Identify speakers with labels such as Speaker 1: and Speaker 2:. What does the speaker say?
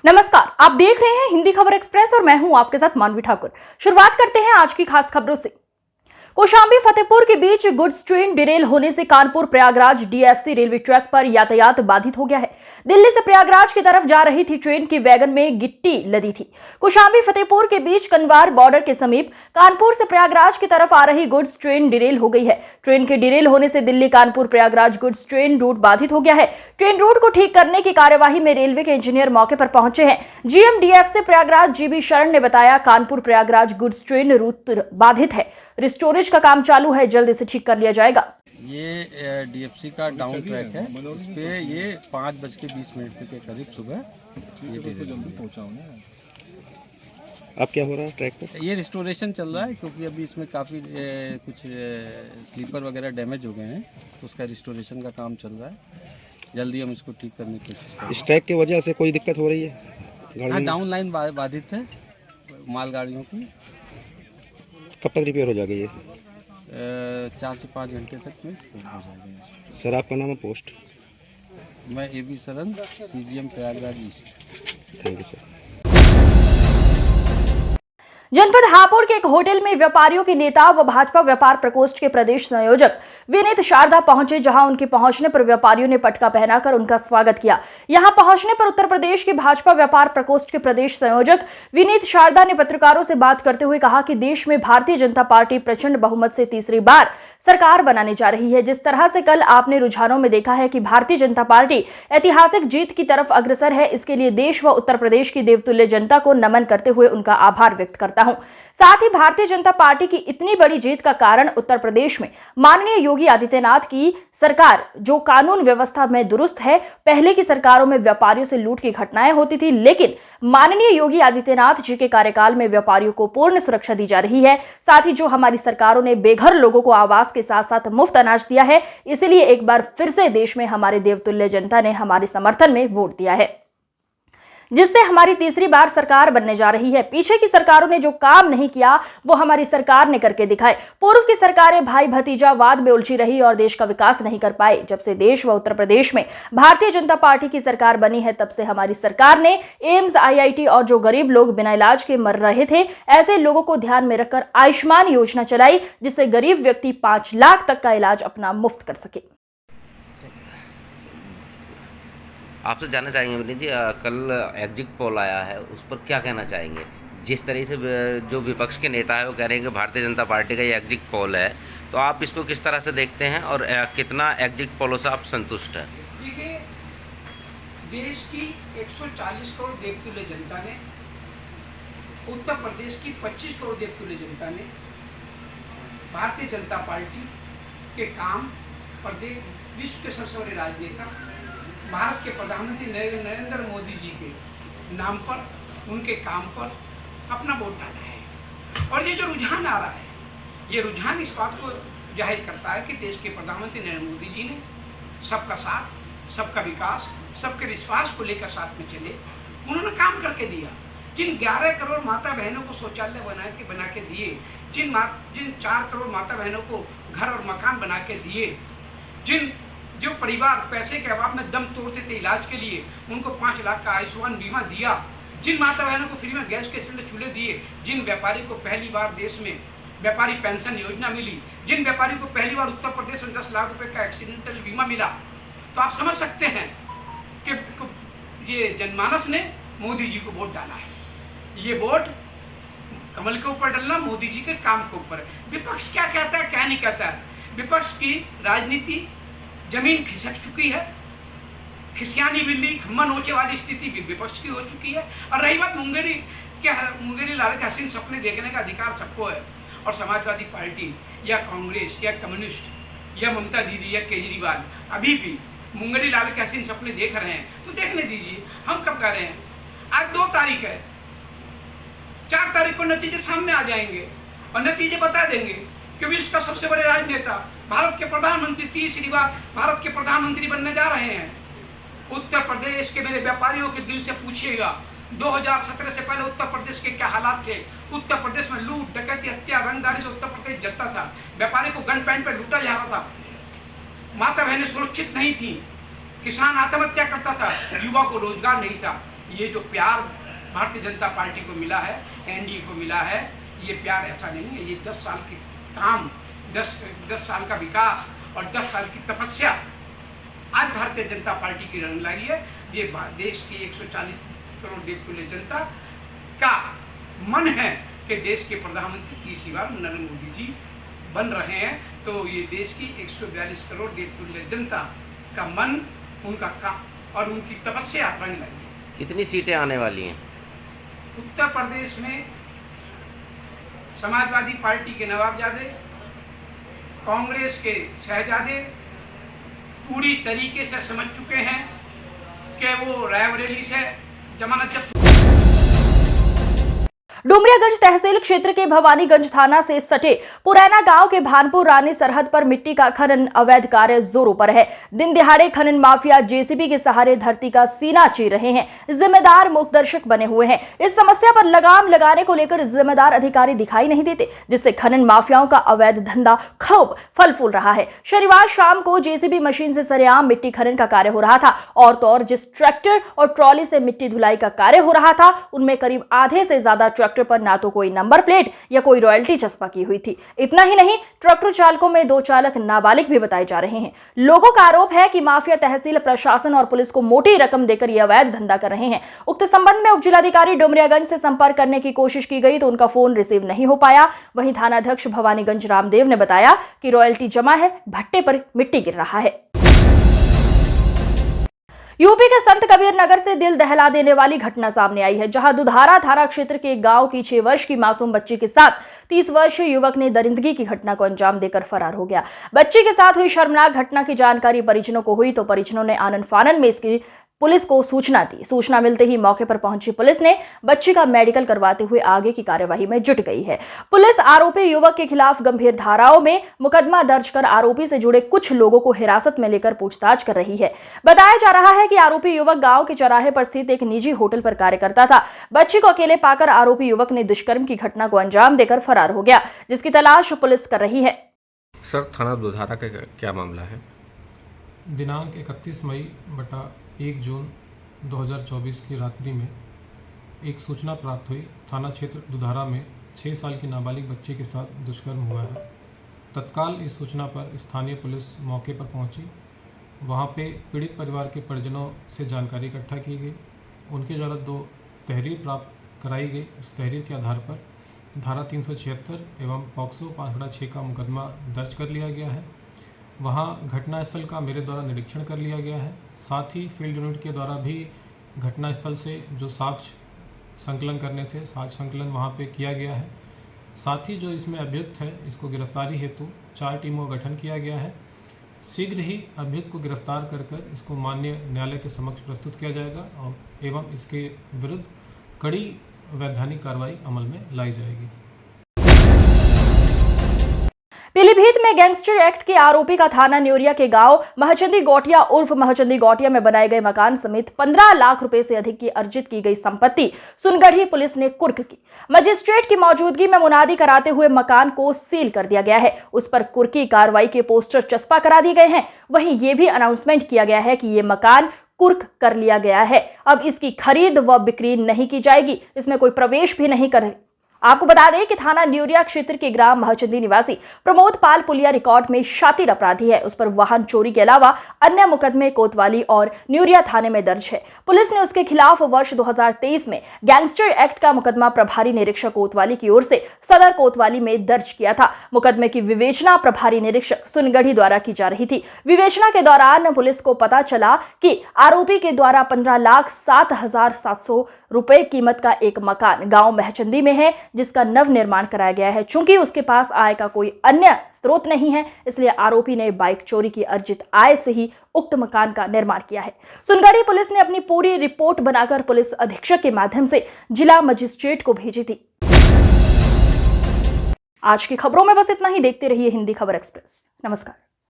Speaker 1: नमस्कार, आप देख रहे हैं हिंदी खबर एक्सप्रेस और मैं हूं आपके साथ मानवी ठाकुर। शुरुआत करते हैं आज की खास खबरों से। कौशांबी फतेहपुर के बीच गुड्स ट्रेन डिरेल होने से Kanpur Prayagraj DFC railway track पर यातायात बाधित हो गया है। दिल्ली से प्रयागराज की तरफ जा रही थी ट्रेन की वैगन में गिट्टी लदी थी। कौशांबी फतेहपुर के बीच कनवार बॉर्डर के समीप कानपुर से प्रयागराज की तरफ आ रही गुड्स ट्रेन डिरेल हो गई है। ट्रेन के डिरेल होने से Delhi Kanpur Prayagraj goods train route बाधित हो गया है। ट्रेन रूट को ठीक करने की कार्यवाही में रेलवे के इंजीनियर मौके पर पहुंचे हैं। जीएमडीएफ से प्रयागराज जीबी शरण ने बताया, Kanpur Prayagraj goods train route बाधित है, रिस्टोरेज का काम चालू है, जल्द इसे ठीक कर लिया जाएगा।
Speaker 2: ये डीएफसी का डाउन ट्रैक है, इस पे ये 5:20 के करीब सुबह ये
Speaker 3: अब क्या हो रहा है ट्रैक पर?
Speaker 2: ये रिस्टोरेशन चल रहा है क्योंकि अभी इसमें काफ़ी कुछ स्लीपर वगैरह डैमेज हो गए हैं, तो उसका रिस्टोरेशन का काम चल रहा है। जल्दी हम इसको ठीक करने की कोशिश करेंगे।
Speaker 3: इस ट्रैक की वजह से कोई दिक्कत हो रही है?
Speaker 2: हाँ, डाउन लाइन बाधित है मालगाड़ियों की।
Speaker 3: कब तक रिपेयर हो जाएगी ये?
Speaker 2: 4 से 5 घंटे तक में हो जाएगा।
Speaker 3: सर, आपका नाम है, पोस्ट?
Speaker 2: मैं A B Sharan, CGM Prayagraj east.
Speaker 3: Thank you sir.
Speaker 1: जनपद हापुड़ के एक होटल में व्यापारियों के नेता व भाजपा व्यापार प्रकोष्ठ के प्रदेश संयोजक विनीत शारदा पहुंचे, जहां उनके पहुंचने पर व्यापारियों ने पटका पहनाकर उनका स्वागत किया। यहां पहुंचने पर उत्तर प्रदेश के भाजपा व्यापार प्रकोष्ठ के प्रदेश संयोजक विनीत शारदा ने पत्रकारों से बात करते हुए कहा कि देश में भारतीय जनता पार्टी प्रचंड बहुमत से तीसरी बार सरकार बनाने जा रही है। जिस तरह से कल आपने रुझानों में देखा है कि भारतीय जनता पार्टी ऐतिहासिक जीत की तरफ अग्रसर है, इसके लिए देश व उत्तर प्रदेश की देवतुल्य जनता को नमन करते हुए उनका आभार व्यक्त करता हूं। साथ ही भारतीय जनता पार्टी की इतनी बड़ी जीत का कारण उत्तर प्रदेश में माननीय योगी आदित्यनाथ की सरकार जो कानून व्यवस्था में दुरुस्त है। पहले की सरकारों में व्यापारियों से लूट की घटनाएं होती थी, लेकिन माननीय योगी आदित्यनाथ जी के कार्यकाल में व्यापारियों को पूर्ण सुरक्षा दी जा रही है। साथ ही जो हमारी सरकारों ने बेघर लोगों को आवास के साथ साथ मुफ्त अनाज दिया है, इसलिए एक बार फिर से देश में हमारे देवतुल्य जनता ने हमारे समर्थन में वोट दिया है, जिससे हमारी तीसरी बार सरकार बनने जा रही है। पीछे की सरकारों ने जो काम नहीं किया वो हमारी सरकार ने करके दिखाए। पूर्व की सरकारें भाई भतीजावाद में उलझी रही और देश का विकास नहीं कर पाए। जब से देश व उत्तर प्रदेश में भारतीय जनता पार्टी की सरकार बनी है, तब से हमारी सरकार ने एम्स, आईआईटी और जो गरीब लोग बिना इलाज के मर रहे थे, ऐसे लोगों को ध्यान में रखकर आयुष्मान योजना चलाई, जिससे गरीब व्यक्ति 5 लाख तक का इलाज अपना मुफ्त कर सके।
Speaker 4: आपसे जानना चाहेंगे विनीत जी, कल एग्जिट पोल आया है, उस पर क्या कहना चाहेंगे? जिस तरह से जो विपक्ष के नेता है वो कह रहे हैं कि भारतीय जनता पार्टी का ये एग्जिट पोल है, तो आप इसको किस तरह से देखते हैं और कितना एग्जिट पोलों से आप संतुष्ट हैं?
Speaker 5: देखिए, देश की 140 करोड़ देवतुल्य जनता ने, उत्तर प्रदेश की 25 करोड़ देवतुल्य जनता ने भारतीय जनता पार्टी के काम पर विश्व के सबसे बड़े राजनेता भारत के प्रधानमंत्री नरेंद्र मोदी जी के नाम पर, उनके काम पर अपना वोट डाला है। और ये जो रुझान आ रहा है, ये रुझान इस बात को जाहिर करता है कि देश के प्रधानमंत्री नरेंद्र मोदी जी ने सबका साथ, सबका विकास, सबके विश्वास को लेकर साथ में चले। उन्होंने काम करके दिया। जिन 11 करोड़ माता बहनों को शौचालय बना के दिए, जिन 4 करोड़ माता बहनों को घर और मकान बना के दिए, जो परिवार पैसे के अभाव में दम तोड़ते थे इलाज के लिए, उनको 5 लाख का आयुष्मान बीमा दिया, जिन माता बहनों को फ्री में गैस के सिलेंडर चूल्हे दिए, जिन व्यापारी को पहली बार देश में व्यापारी पेंशन योजना मिली, जिन व्यापारी को पहली बार उत्तर प्रदेश में 10 लाख रुपए का एक्सीडेंटल बीमा मिला, तो आप समझ सकते हैं कि ये जनमानस ने मोदी जी को वोट डाला है। ये वोट कमल के ऊपर डालना, मोदी जी के काम के ऊपर। विपक्ष क्या कहता है, क्या नहीं कहता है? विपक्ष की राजनीति जमीन खिसक चुकी है, खिसियानी बिल्ली खम्मा नोचे वाली स्थिति भी विपक्ष की हो चुकी है। और रही बात मुंगेरी लाल के हसीन सपने देखने का अधिकार सबको है, और समाजवादी पार्टी या कांग्रेस या कम्युनिस्ट या ममता दीदी या केजरीवाल अभी भी मुंगेरी लाल के हसीन सपने देख रहे हैं, तो देखने दीजिए। हम कब कर रहे हैं? आज 2 तारीख है, 4 तारीख को नतीजे सामने आ जाएंगे और नतीजे बता देंगे कि विश्व का सबसे बड़े राजनेता, भारत के प्रधानमंत्री, तीसरी बार भारत के प्रधानमंत्री बनने जा रहे हैं। उत्तर प्रदेश के मेरे व्यापारियों के दिल से पूछिएगा, 2017 से पहले उत्तर प्रदेश के क्या हालात थे? उत्तर प्रदेश में लूट, डकैती, हत्या, रंगदारी से उत्तर प्रदेश जलता था। व्यापारी को गन पैंट पे लूटा जा रहा था, माता बहनें सुरक्षित नहीं थी, किसान आत्महत्या करता था, युवा को रोजगार नहीं था। ये जो प्यार भारतीय जनता पार्टी को मिला है, एनडीए को मिला है, ये प्यार ऐसा नहीं है। ये 10 साल के काम, 10 साल का विकास और 10 साल की तपस्या आज भारतीय जनता पार्टी की रंग लाई है। ये देश की 140 करोड़ देवतुल्य जनता का मन है कि देश के प्रधानमंत्री तीसरी बार नरेंद्र मोदी जी बन रहे हैं, तो ये देश की 142 करोड़ देवतुल्य जनता का मन, उनका काम और उनकी तपस्या रंग लाई है।
Speaker 4: कितनी सीटें आने वाली हैं?
Speaker 5: उत्तर प्रदेश में समाजवादी पार्टी के नवाबजादे, कांग्रेस के शहजादे पूरी तरीके से समझ चुके हैं कि वो रायबरेली से जमानत जब्त।
Speaker 1: डुमरियागंज तहसील क्षेत्र के भवानीगंज थाना से सटे पुरैना गांव के भानपुर रानी सरहद पर मिट्टी का खनन अवैध कार्य जोरों पर है। दिन दिहाड़े खनन माफिया जेसीबी के सहारे धरती का सीना चीर रहे हैं। जिम्मेदार मूकदर्शक बने हुए हैं। इस समस्या पर लगाम लगाने को लेकर जिम्मेदार अधिकारी दिखाई नहीं देते, जिससे खनन माफियाओं का अवैध धंधा खूब फल फूल रहा है। शनिवार शाम को जेसीबी मशीन से सरेआम मिट्टी खनन का कार्य हो रहा था। और तो और जिस ट्रैक्टर और ट्रॉली से मिट्टी धुलाई का कार्य हो रहा था, उनमें करीब आधे से ज्यादा ट्रैक्टर पर ना तो कोई नंबर प्लेट या कोई रॉयल्टी चस्पा की हुई थी। इतना ही नहीं, ट्रैक्टर चालकों में 2 चालक नाबालिग भी बताए जा रहे हैं। लोगों का आरोप है कि माफिया तहसील प्रशासन और पुलिस को मोटी रकम देकर यह अवैध धंधा कर रहे हैं। उक्त संबंध में उप जिलाधिकारी डुमरियागंज से संपर्क करने की कोशिश की गई तो उनका फोन रिसीव नहीं हो पाया। वहीं थानाध्यक्ष भवानीगंज रामदेव ने बताया कि रॉयल्टी जमा है, भट्टे पर मिट्टी गिर रहा है। यूपी के संत कबीर नगर से दिल दहला देने वाली घटना सामने आई है, जहां दुधारा थाना क्षेत्र के गांव की 6 वर्ष की मासूम बच्ची के साथ 30 वर्षीय युवक ने दरिंदगी की घटना को अंजाम देकर फरार हो गया। बच्ची के साथ हुई शर्मनाक घटना की जानकारी परिजनों को हुई तो परिजनों ने आनन फानन में इसकी पुलिस को सूचना दी। सूचना मिलते ही मौके पर पहुंची पुलिस ने बच्ची का मेडिकल करवाते हुए आगे की कार्यवाही में जुट गई है। पुलिस आरोपी युवक के खिलाफ गंभीर धाराओं में मुकदमा दर्ज कर आरोपी से जुड़े कुछ लोगों को हिरासत में लेकर पूछताछ कर रही है। बताया जा रहा है कि आरोपी युवक गांव के चौराहे पर स्थित एक निजी होटल पर कार्य करता था। बच्ची को अकेले पाकर आरोपी युवक ने दुष्कर्म की घटना को अंजाम देकर फरार हो गया, जिसकी तलाश पुलिस कर रही है।
Speaker 6: सर, थाना दुधारा का क्या मामला है?
Speaker 7: दिनांक 31 मई बटा 1 जून 2024 की रात्रि में एक सूचना प्राप्त हुई। थाना क्षेत्र दुधारा में 6 साल की नाबालिग बच्ची के साथ दुष्कर्म हुआ है। तत्काल इस सूचना पर स्थानीय पुलिस मौके पर पहुंची। वहां पे पीड़ित परिवार के परिजनों से जानकारी इकट्ठा की गई। उनके द्वारा 2 तहरीर प्राप्त कराई गई। उस तहरीर के आधार पर धारा 376 एवं पॉक्सो 5/6 का मुकदमा दर्ज कर लिया गया है। वहां घटनास्थल का मेरे द्वारा निरीक्षण कर लिया गया है। साथ ही फील्ड यूनिट के द्वारा भी घटनास्थल से जो साक्ष्य संकलन करने थे, साक्ष्य संकलन वहां पे किया गया है। साथ ही जो इसमें अभियुक्त है, इसको गिरफ्तारी हेतु 4 टीमों का गठन किया गया है। शीघ्र ही अभियुक्त को गिरफ्तार कर इसको माननीय न्यायालय के समक्ष प्रस्तुत किया जाएगा और एवं इसके विरुद्ध कड़ी वैधानिक कार्रवाई अमल में लाई जाएगी।
Speaker 1: पीलीभीत में गैंगस्टर एक्ट के आरोपी का थाना न्योरिया के गांव महचंदी गौटिया उर्फ महचंदी गौटिया में बनाए गए मकान समेत 15 लाख रुपए से अधिक की अर्जित की गई संपत्ति सुनगढ़ी पुलिस ने कुर्क की। मजिस्ट्रेट की मौजूदगी में मुनादी कराते हुए मकान को सील कर दिया गया है। उस पर कुर्की कार्रवाई के पोस्टर चस्पा करा दिए गए हैं। वहीं ये भी अनाउंसमेंट किया गया है कि ये मकान कुर्क कर लिया गया है। अब इसकी खरीद व बिक्री नहीं की जाएगी, इसमें कोई प्रवेश भी नहीं कर। आपको बता दें कि थाना न्योरिया क्षेत्र के ग्राम महचंदी निवासी प्रमोद पाल पुलिया रिकॉर्ड में शातिर अपराधी है। उस पर वाहन चोरी के अलावा अन्य मुकदमे कोतवाली और न्योरिया थाने में दर्ज है। पुलिस ने उसके खिलाफ वर्ष 2023 में गैंगस्टर एक्ट का मुकदमा प्रभारी निरीक्षक कोतवाली की ओर से सदर कोतवाली में दर्ज किया था। मुकदमे की विवेचना प्रभारी निरीक्षक सुनगढ़ी द्वारा की जा रही थी। विवेचना के दौरान पुलिस को पता चला कि आरोपी के द्वारा 15,07,700 रुपए कीमत का एक मकान गांव महचंदी में है, जिसका नव निर्माण कराया गया है। चूंकि उसके पास आय का कोई अन्य स्रोत नहीं है, इसलिए आरोपी ने बाइक चोरी की अर्जित आय से ही उक्त मकान का निर्माण किया है। सुनगढ़ी पुलिस ने अपनी पूरी रिपोर्ट बनाकर पुलिस अधीक्षक के माध्यम से जिला मजिस्ट्रेट को भेजी थी। आज की खबरों में बस इतना ही। देखते रहिए हिंदी खबर एक्सप्रेस। नमस्कार।